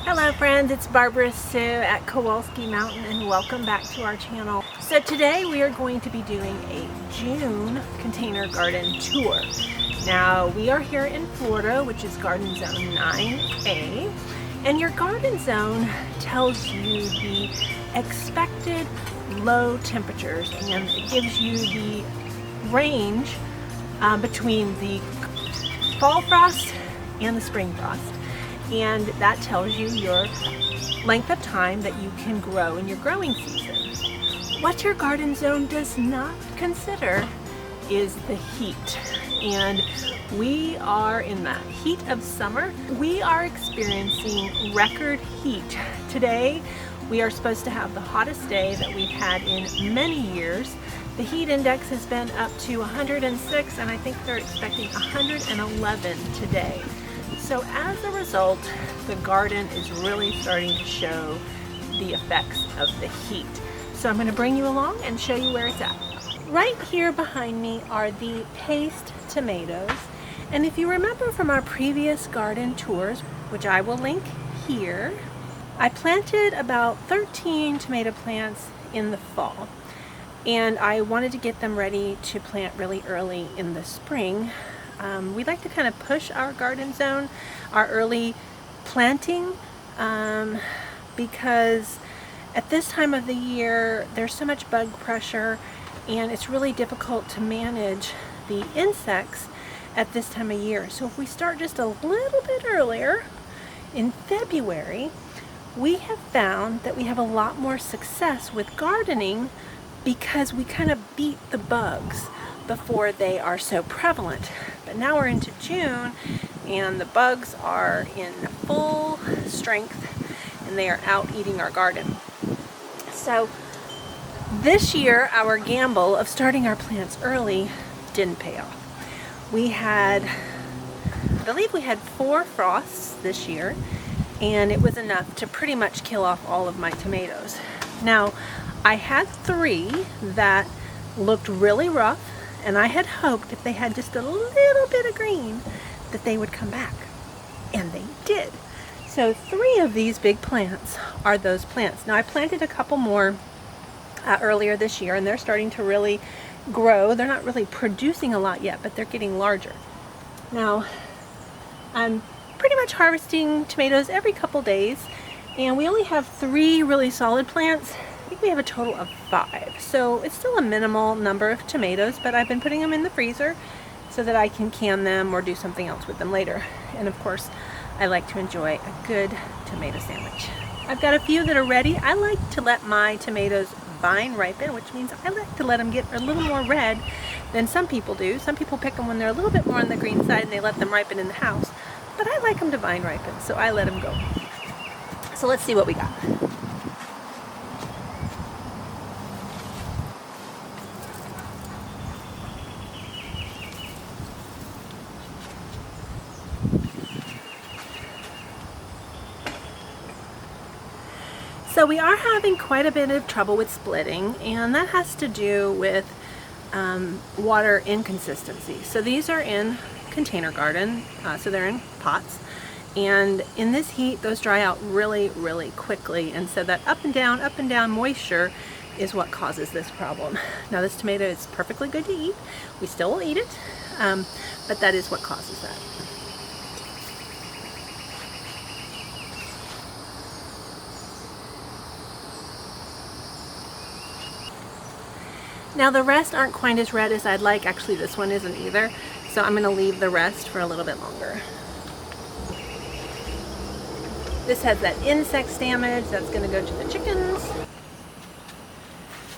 Hello friends, it's Barbara Sue at Kowalski Mountain and welcome back to our channel. So today we are going to be doing a June container garden tour. Now we are here in Florida, which is Garden Zone 9A, and your garden zone tells you the expected low temperatures and it gives you the range between the fall frost and the spring frost. And that tells you your length of time that you can grow in your growing season. What your garden zone does not consider is the heat. And we are in the heat of summer. We are experiencing record heat. Today, we are supposed to have the hottest day that we've had in many years. The heat index has been up to 106, and I think they're expecting 111 today. So as a result, the garden is really starting to show the effects of the heat. So I'm going to bring you along and show you where it's at. Right here behind me are the paste tomatoes. And if you remember from our previous garden tours, which I will link here, I planted about 13 tomato plants in the fall. And I wanted to get them ready to plant really early in the spring. We like to kind of push our garden zone, our early planting, because at this time of the year there's so much bug pressure and it's really difficult to manage the insects at this time of year. So if we start just a little bit earlier in February, we have found that we have a lot more success with gardening because we kind of beat the bugs before they are so prevalent. But now we're into June and the bugs are in full strength and they are out eating our garden. So this year our gamble of starting our plants early didn't pay off. I believe we had 4 frosts this year, and it was enough to pretty much kill off all of my tomatoes. Now I had 3 that looked really rough, and I had hoped if they had just a little bit of green that they would come back, and they did. So 3 of these big plants are those plants. Now I planted a couple more earlier this year, and they're starting to really grow. They're not really producing a lot yet, but they're getting larger. Now I'm pretty much harvesting tomatoes every couple days, and we only have 3 really solid plants. I think we have a total of 5, so it's still a minimal number of tomatoes, but I've been putting them in the freezer so that I can can them or do something else with them later. And of course, I like to enjoy a good tomato sandwich. I've got a few that are ready. I like to let my tomatoes vine ripen, which means I like to let them get a little more red than some people do. Some people pick them when they're a little bit more on the green side and they let them ripen in the house, but I like them to vine ripen, so I let them go. So let's see what we got. So we are having quite a bit of trouble with splitting, and that has to do with water inconsistency. So these are in container garden, so they're in pots, and in this heat those dry out really quickly, and so that up and down moisture is what causes this problem. Now this tomato is perfectly good to eat. We still will eat it, but that is what causes that. Now the rest aren't quite as red as I'd like. Actually, this one isn't either. So I'm going to leave the rest for a little bit longer. This has that insect damage. That's going to go to the chickens.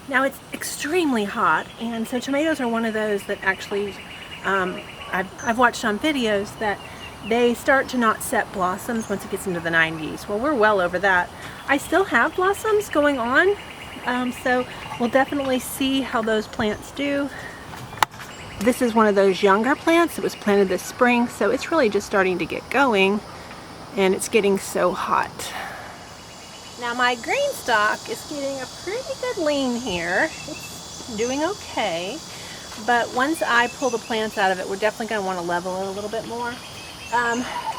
Now it's extremely hot, and so tomatoes are one of those that actually, I've watched on videos that they start to not set blossoms once it gets into the 90s. Well, we're well over that. I still have blossoms going on. So we'll definitely see how those plants do. This is one of those younger plants that was planted this spring, so it's really just starting to get going, and it's getting so hot. Now my GreenStalk is getting a pretty good lean here. It's doing okay, but once I pull the plants out of it, we're definitely going to want to level it a little bit more.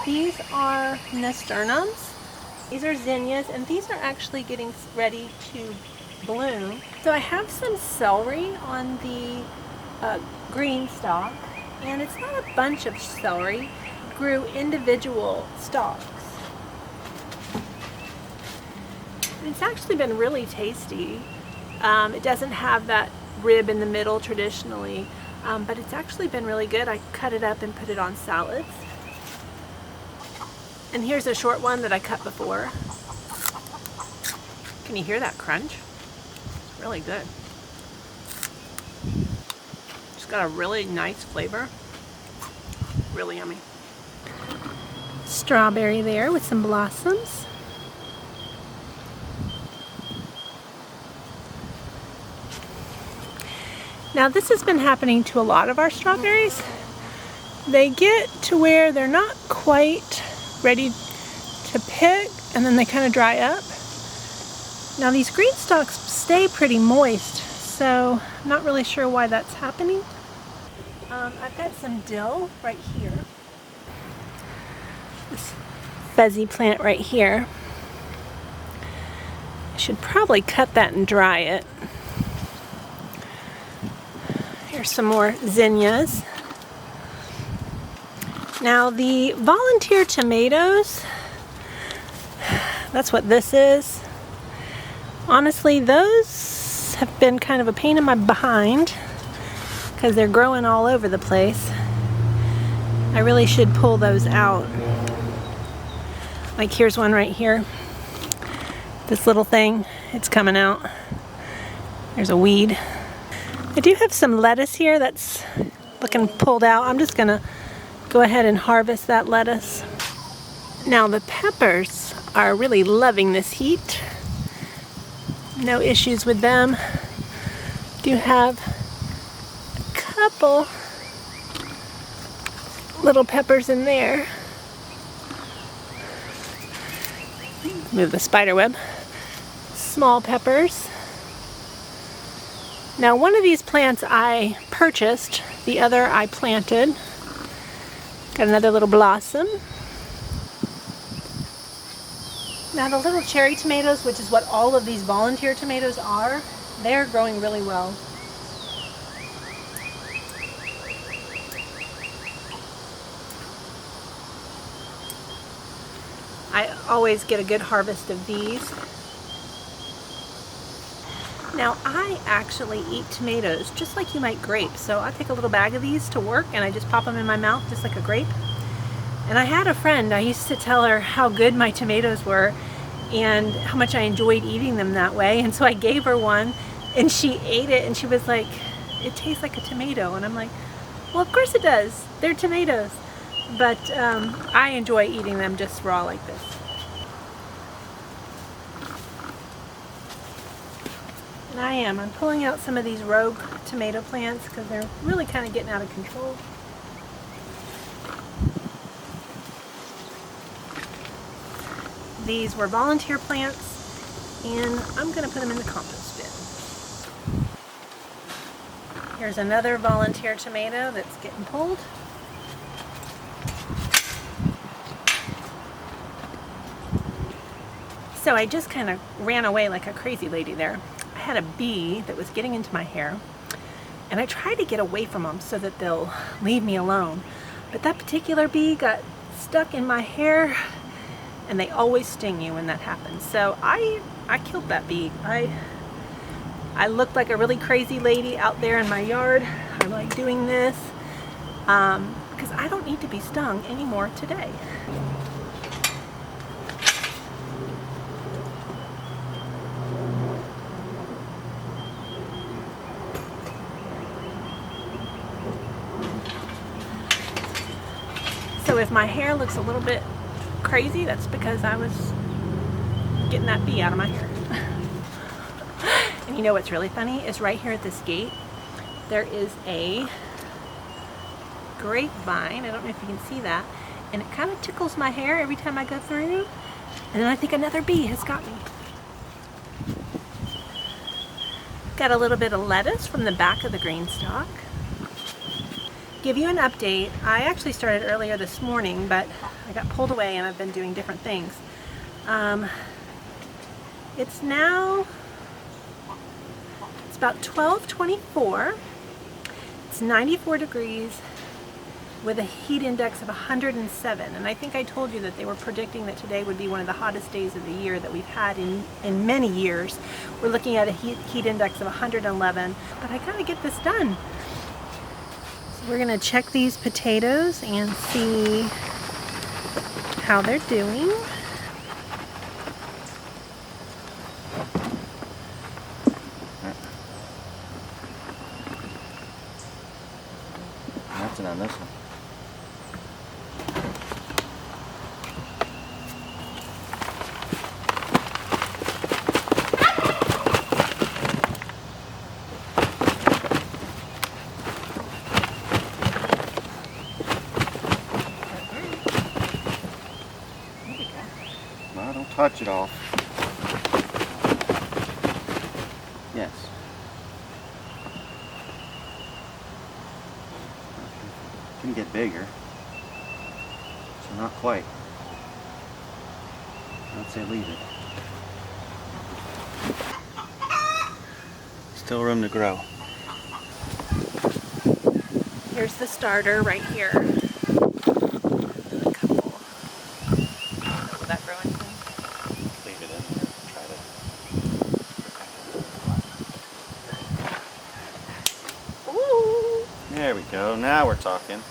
These are nasturtiums, These are zinnias, and these are actually getting ready to bloom. So I have some celery on the GreenStalk, and it's not a bunch of celery. It grew individual stalks. It's actually been really tasty. It doesn't have that rib in the middle traditionally, but it's actually been really good. I cut it up and put it on salads. And here's a short one that I cut before. Can you hear that crunch? It's really good. It's got a really nice flavor. Really yummy. Strawberry there with some blossoms. Now this has been happening to a lot of our strawberries. They get to where they're not quite ready to pick, and then they kind of dry up. Now these green stalks stay pretty moist, so I'm not really sure why that's happening. I've got some dill right here. This fuzzy plant right here. I should probably cut that and dry it. Here's some more zinnias. Now the volunteer tomatoes, that's what this is. Honestly, those have been kind of a pain in my behind because they're growing all over the place. I really should pull those out. Like here's one right here. This little thing, it's coming out. There's a weed. I do have some lettuce here that's looking pulled out. I'm just gonna go ahead and harvest that lettuce. Now the peppers are really loving this heat. No issues with them. Do have a couple little peppers in there. Move the spider web. Small peppers. Now one of these plants I purchased, the other I planted. Got another little blossom. Now the little cherry tomatoes, which is what all of these volunteer tomatoes are, they're growing really well. I always get a good harvest of these. Now I actually eat tomatoes just like you might grapes. So I take a little bag of these to work and I just pop them in my mouth just like a grape. And I had a friend, I used to tell her how good my tomatoes were and how much I enjoyed eating them that way. And so I gave her one and she ate it and she was like, it tastes like a tomato. And I'm like, well, of course it does. They're tomatoes. But I enjoy eating them just raw like this. And I'm pulling out some of these rogue tomato plants because they're really kind of getting out of control. These were volunteer plants and I'm going to put them in the compost bin. Here's another volunteer tomato that's getting pulled. So I just kind of ran away like a crazy lady there. I had a bee that was getting into my hair and I tried to get away from them so that they'll leave me alone. But that particular bee got stuck in my hair and they always sting you when that happens. So I killed that bee. I looked like a really crazy lady out there in my yard. I like doing this because I don't need to be stung anymore today. So if my hair looks a little bit crazy, that's because I was getting that bee out of my hair. And you know what's really funny is right here at this gate, there is a grapevine. I don't know if you can see that. And it kind of tickles my hair every time I go through. And then I think another bee has got me. Got a little bit of lettuce from the back of the GreenStalk. Give you an update. I actually started earlier this morning, but I got pulled away and I've been doing different things. It's about 12:24. It's 94 degrees with a heat index of 107. And I think I told you that they were predicting that today would be one of the hottest days of the year that we've had in many years. We're looking at a heat index of 111, but I gotta get this done. So we're gonna check these potatoes and see how they're doing. Nothing on this one. Well, don't touch it all. Yes. Can get bigger. So not quite. I'd say leave it. Still room to grow. Here's the starter right here. A couple. Will that grow anything? Leave it in there. Try to. Ooh! There we go. Now we're talking.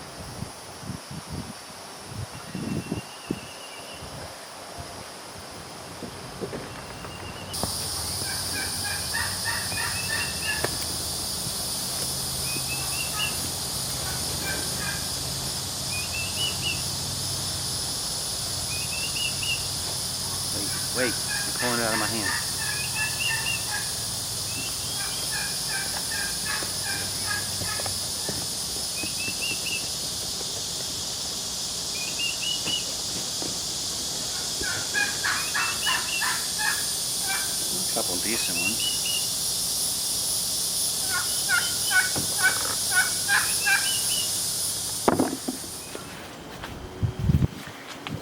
Wait, you're pulling it out of my hand. A couple decent ones.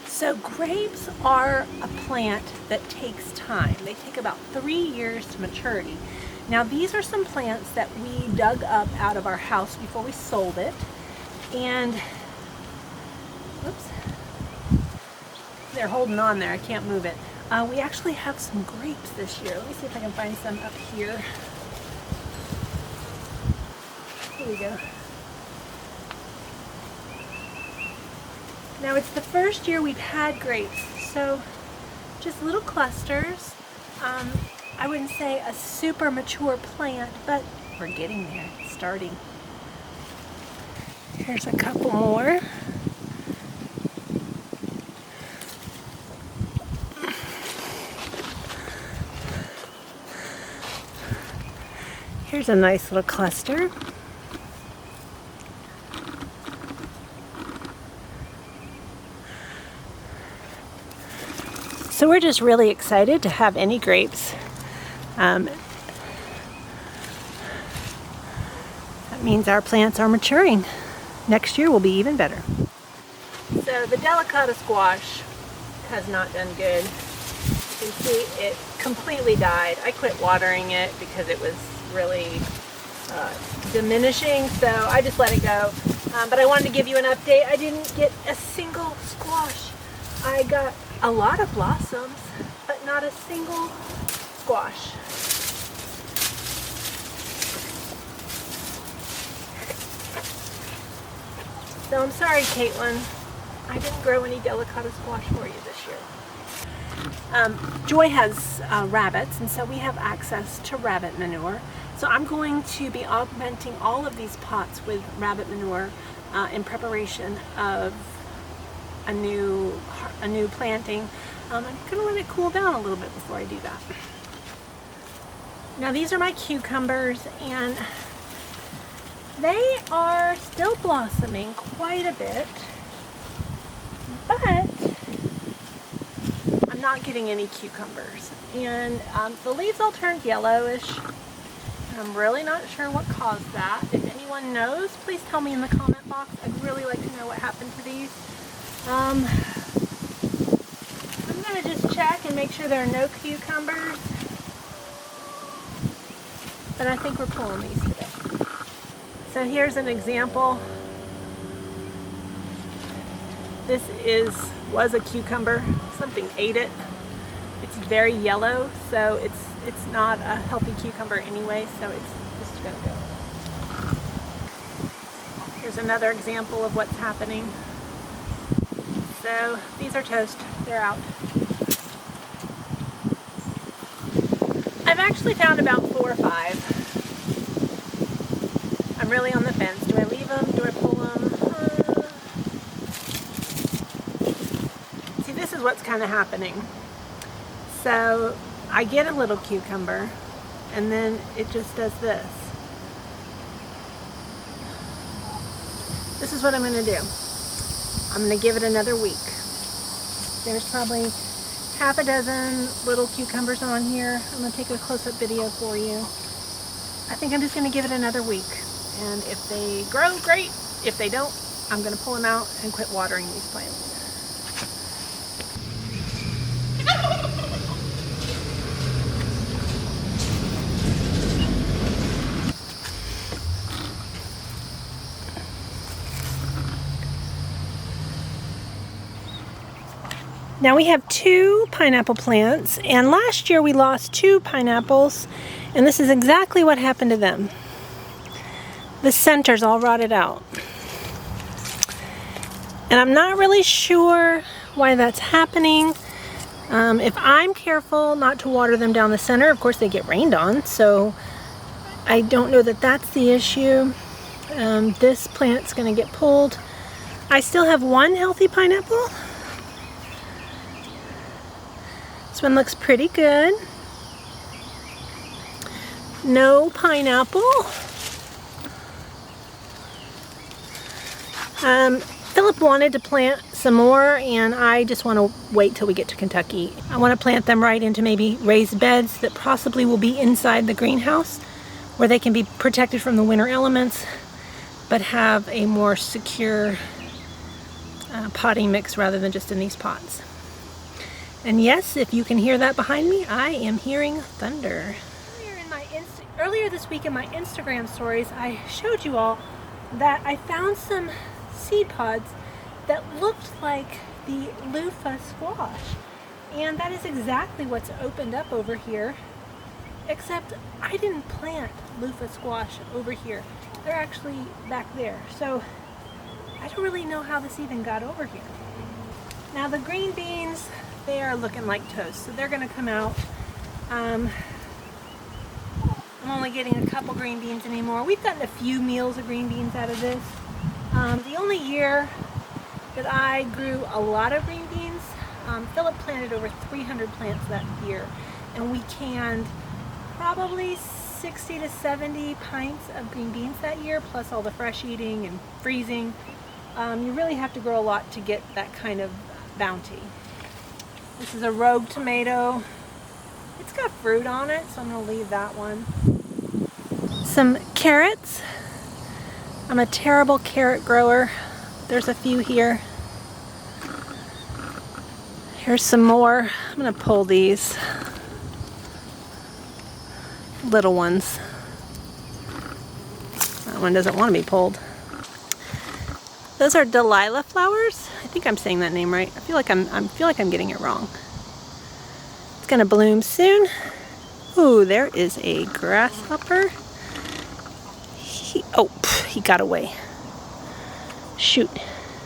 So grapes are a plant that takes time. They take about 3 years to maturity. Now these are some plants that we dug up out of our house before we sold it. And, whoops, they're holding on there, I can't move it. We actually have some grapes this year. Let me see if I can find some up here. Here we go. Now it's the first year we've had grapes, so just little clusters. I wouldn't say a super mature plant, but we're getting there, it's starting. Here's a couple more. Here's a nice little cluster. So we're just really excited to have any grapes. That means our plants are maturing. Next year will be even better. So the Delicata squash has not done good. You can see it completely died. I quit watering it because it was really diminishing, so I just let it go. But I wanted to give you an update. I didn't get a single squash. I got a lot of blossoms, but not a single squash. So I'm sorry, Caitlin. I didn't grow any Delicata squash for you this year. Joy has rabbits, and so we have access to rabbit manure. So I'm going to be augmenting all of these pots with rabbit manure in preparation of a new planting. I'm going to let it cool down a little bit before I do that. Now these are my cucumbers, and they are still blossoming quite a bit, but I'm not getting any cucumbers. And the leaves all turned yellowish. I'm really not sure what caused that. If anyone knows, please tell me in the comment box. I'd really like to know what happened to these. I'm going to just check and make sure there are no cucumbers. But I think we're pulling these today. So here's an example. This was a cucumber. Something ate it. It's very yellow, so it's not a healthy cucumber anyway, so it's just going to go. Here's another example of what's happening. So these are toast. They're out. I've actually found about 4 or 5. I'm really on the fence. Do I leave them? Do I pull them? See, this is what's kind of happening. So I get a little cucumber and then it just does this. This is what I'm going to do. I'm going to give it another week. There's probably half a dozen little cucumbers on here. I'm going to take a close-up video for you. I think I'm just going to give it another week. And if they grow, great. If they don't, I'm going to pull them out and quit watering these plants. Now we have 2 pineapple plants, and last year we lost 2 pineapples, and this is exactly what happened to them. The center's all rotted out. And I'm not really sure why that's happening. If I'm careful not to water them down the center, of course they get rained on, so I don't know that that's the issue. This plant's going to get pulled. I still have 1 healthy pineapple. This one looks pretty good. No pineapple. Philip wanted to plant some more, and I just want to wait till we get to Kentucky. I want to plant them right into maybe raised beds that possibly will be inside the greenhouse, where they can be protected from the winter elements, but have a more secure potting mix rather than just in these pots. And yes, if you can hear that behind me, I am hearing thunder. Earlier this week in my Instagram stories, I showed you all that I found some seed pods that looked like the Loofa squash. And that is exactly what's opened up over here, except I didn't plant Loofa squash over here. They're actually back there. So I don't really know how this even got over here. Now the green beans, they are looking like toast, so they're going to come out. I'm only getting a couple green beans anymore. We've gotten a few meals of green beans out of this. The only year that I grew a lot of green beans, Philip planted over 300 plants that year, and we canned probably 60 to 70 pints of green beans that year, plus all the fresh eating and freezing. You really have to grow a lot to get that kind of bounty. This is a rogue tomato. It's got fruit on it, so I'm going to leave that one. Some carrots. I'm a terrible carrot grower. There's a few here. Here's some more. I'm going to pull these little ones. That one doesn't want to be pulled. Those are Delilah flowers. I think I'm saying that name right. I feel like I'm getting it wrong. It's gonna bloom soon. Ooh, there is a grasshopper. He got away. Shoot.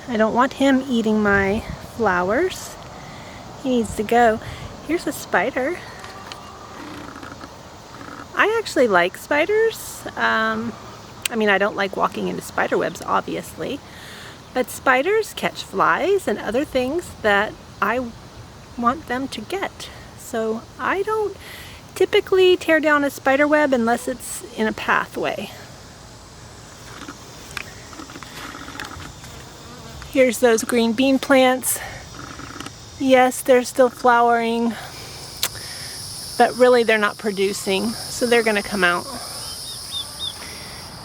I don't want him eating my flowers. He needs to go. Here's a spider. I actually like spiders. I mean, I don't like walking into spider webs, obviously. But spiders catch flies and other things that I want them to get. So I don't typically tear down a spider web unless it's in a pathway. Here's those green bean plants. Yes, they're still flowering, but really they're not producing, so they're going to come out.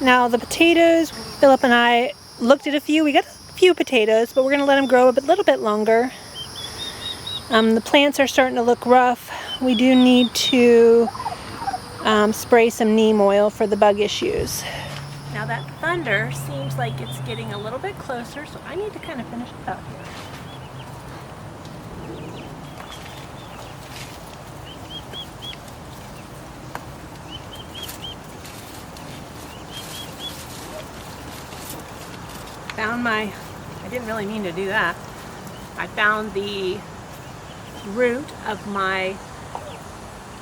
Now the potatoes, Philip and I looked at a few. We got a few potatoes, but we're going to let them grow a little bit longer. The plants are starting to look rough. We do need to spray some neem oil for the bug issues. Now that thunder seems like it's getting a little bit closer, so I need to kind of finish it up here. I didn't really mean to do that. I found the root of my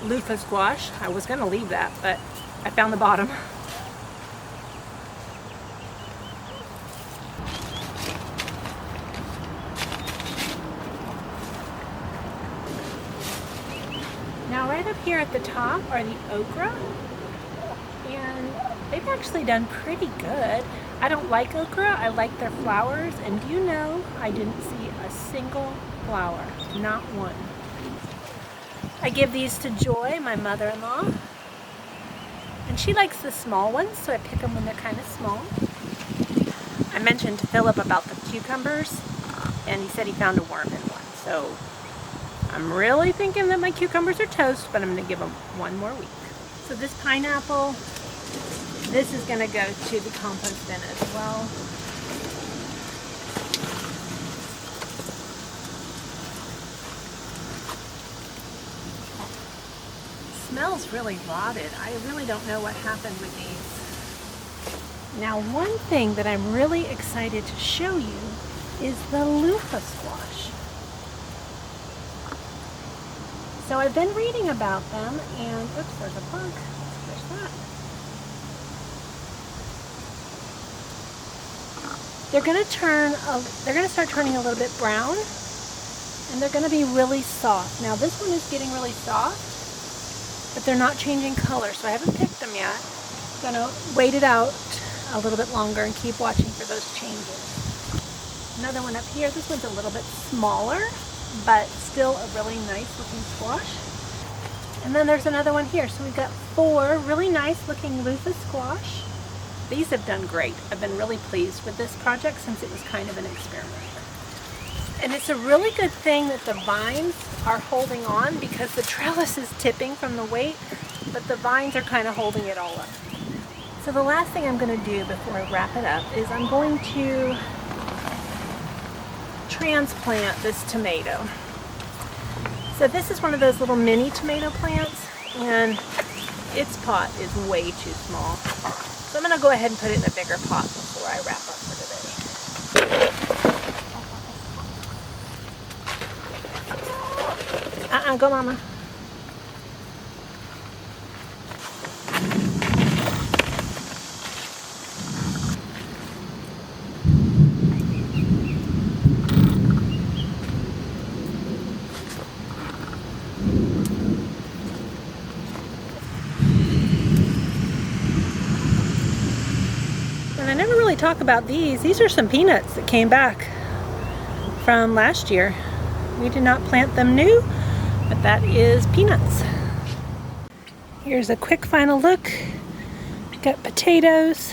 Loofa squash. I was going to leave that, but I found the bottom. Now right up here at the top are the okra, and they've actually done pretty good. I don't like okra, I like their flowers, and do you know, I didn't see a single flower, not one. I give these to Joy, my mother-in-law, and she likes the small ones, so I pick them when they're kind of small. I mentioned to Philip about the cucumbers, and he said he found a worm in one, so I'm really thinking that my cucumbers are toast, but I'm going to give them one more week. So this pineapple, this is going to go to the compost bin as well. It smells really rotted. I really don't know what happened with these. Now one thing that I'm really excited to show you is the Loofa squash. So I've been reading about them, and oops, there's a bug. There's that. They're going to start turning a little bit brown, and they're going to be really soft. Now this one is getting really soft, but they're not changing color, so I haven't picked them yet. I'm going to wait it out a little bit longer and keep watching for those changes. Another one up here. This one's a little bit smaller, but still a really nice looking squash. And then there's another one here. So we've got 4 really nice looking Loofa squash. These have done great. I've been really pleased with this project since it was kind of an experiment. And it's a really good thing that the vines are holding on, because the trellis is tipping from the weight, but the vines are kind of holding it all up. So the last thing I'm going to do before I wrap it up is I'm going to transplant this tomato. So this is one of those little mini tomato plants, and its pot is way too small. So I'm going to go ahead and put it in a bigger pot before I wrap up for today. Go mama. And I never really talk about these. These are some peanuts that came back from last year. We did not plant them new, but that is peanuts. Here's a quick final look. Got potatoes.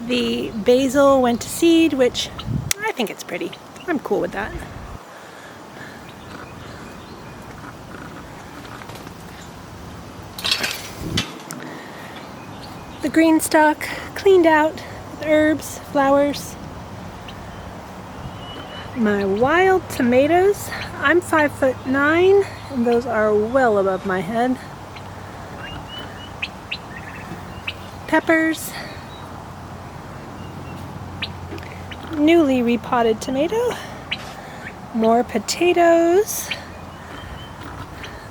The basil went to seed, which I think it's pretty. I'm cool with that. The GreenStalk cleaned out with herbs, flowers. My wild tomatoes, I'm 5'9", and those are well above my head. Peppers. Newly repotted tomato. More potatoes.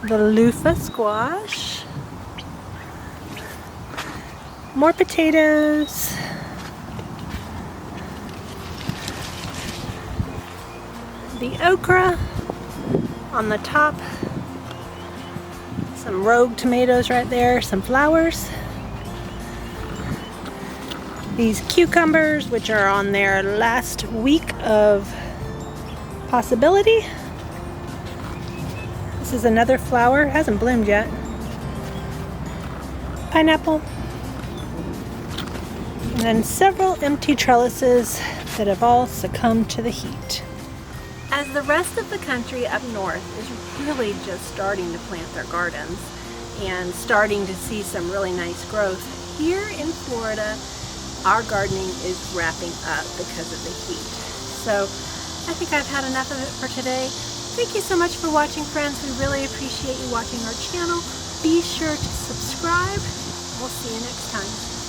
The Loofa squash. More potatoes. The okra on the top. Some rogue tomatoes right there. Some flowers. These cucumbers, which are on their last week of possibility. This is another flower. It hasn't bloomed yet. Pineapple. And then several empty trellises that have all succumbed to the heat. As the rest of the country up north is really just starting to plant their gardens and starting to see some really nice growth, here in Florida, our gardening is wrapping up because of the heat. So I think I've had enough of it for today. Thank you so much for watching, friends. We really appreciate you watching our channel. Be sure to subscribe. We'll see you next time.